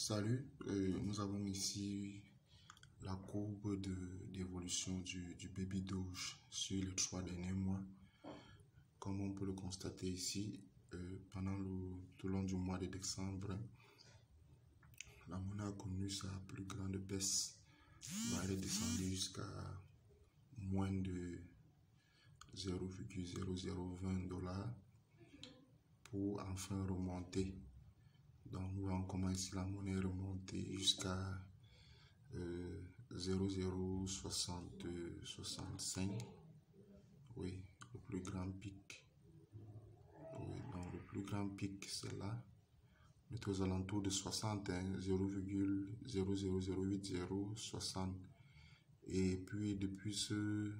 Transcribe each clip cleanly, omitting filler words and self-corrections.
Salut, nous avons ici la courbe d'évolution du Baby Doge sur les 3 derniers mois. Comme on peut le constater ici, pendant tout le long du mois de décembre, la monnaie a connu sa plus grande baisse. Elle est descendue jusqu'à moins de 0,0020 $ pour enfin remonter. Donc nous voyons comment ici la monnaie est remontée jusqu'à 0,065. Oui, le plus grand pic. Oui, donc le plus grand pic c'est là. On est aux alentours de 60, 0,0008060. Et puis depuis ce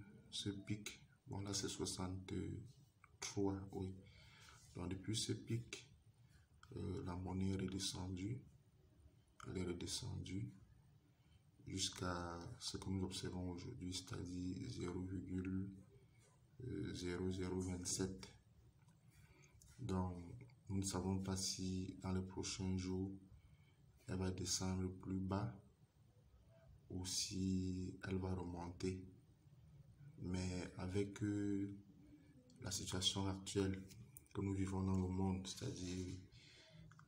pic, bon là c'est 63, oui. Donc depuis ce pic, la monnaie est redescendue. Elle est redescendue jusqu'à ce que nous observons aujourd'hui, c'est-à-dire 0,0027. Donc, nous ne savons pas si dans les prochains jours, elle va descendre plus bas ou si elle va remonter. Mais avec la situation actuelle que nous vivons dans le monde, c'est-à-dire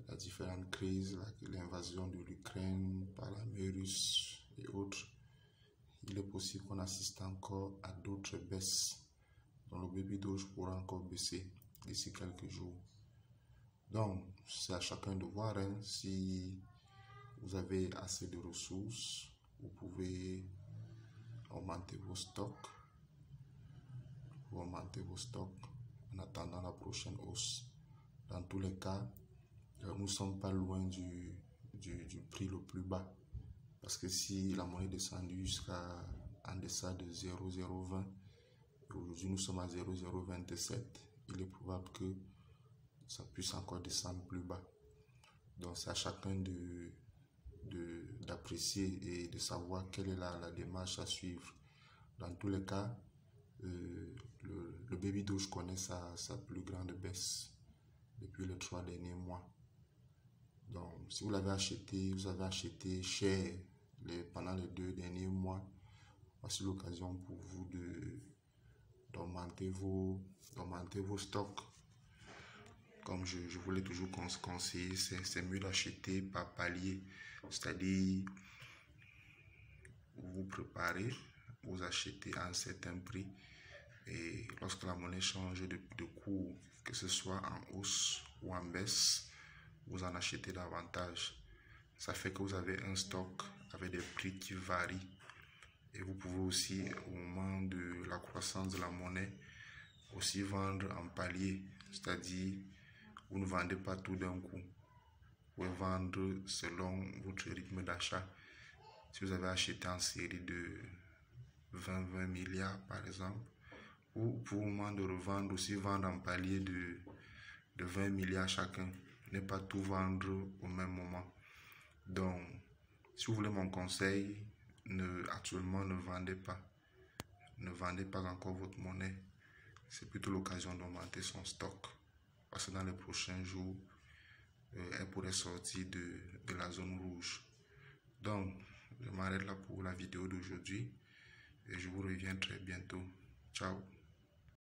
la différentes crises, l'invasion de l'Ukraine par l'armée russe et autres, il est possible qu'on assiste encore à d'autres baisses. Donc le Baby Doge pourra encore baisser d'ici quelques jours. Donc c'est à chacun de voir, hein, si vous avez assez de ressources, vous pouvez augmenter vos stocks. En attendant la prochaine hausse. Dans tous les cas, nous ne sommes pas loin du prix le plus bas. Parce que si la monnaie est descendue jusqu'à en deçà de 0,020, aujourd'hui nous sommes à 0,027, il est probable que ça puisse encore descendre plus bas. Donc c'est à chacun d'apprécier et de savoir quelle est la démarche à suivre. Dans tous les cas, le Baby Doge connaît sa plus grande baisse depuis les 3 derniers mois. Donc, si vous l'avez acheté, vous avez acheté cher pendant les 2 derniers mois, voici l'occasion pour vous d'augmenter vos stocks. Comme je vous l'ai toujours conseillé, c'est mieux d'acheter par palier, c'est-à-dire vous préparez, vous achetez à un certain prix et lorsque la monnaie change de cours, que ce soit en hausse ou en baisse, vous en achetez davantage. Ça fait que vous avez un stock avec des prix qui varient. Et vous pouvez aussi, au moment de la croissance de la monnaie, aussi vendre en palier. C'est-à-dire, vous ne vendez pas tout d'un coup. Vous pouvez vendre selon votre rythme d'achat. Si vous avez acheté en série de 20 milliards par exemple, ou pour le moment de revendre, aussi vendre en palier de 20 milliards chacun. Ne pas tout vendre au même moment. Donc, si vous voulez mon conseil, actuellement ne vendez pas. Ne vendez pas encore votre monnaie. C'est plutôt l'occasion d'augmenter son stock. Parce que dans les prochains jours, elle pourrait sortir de la zone rouge. Donc, je m'arrête là pour la vidéo d'aujourd'hui. Et je vous reviens très bientôt. Ciao.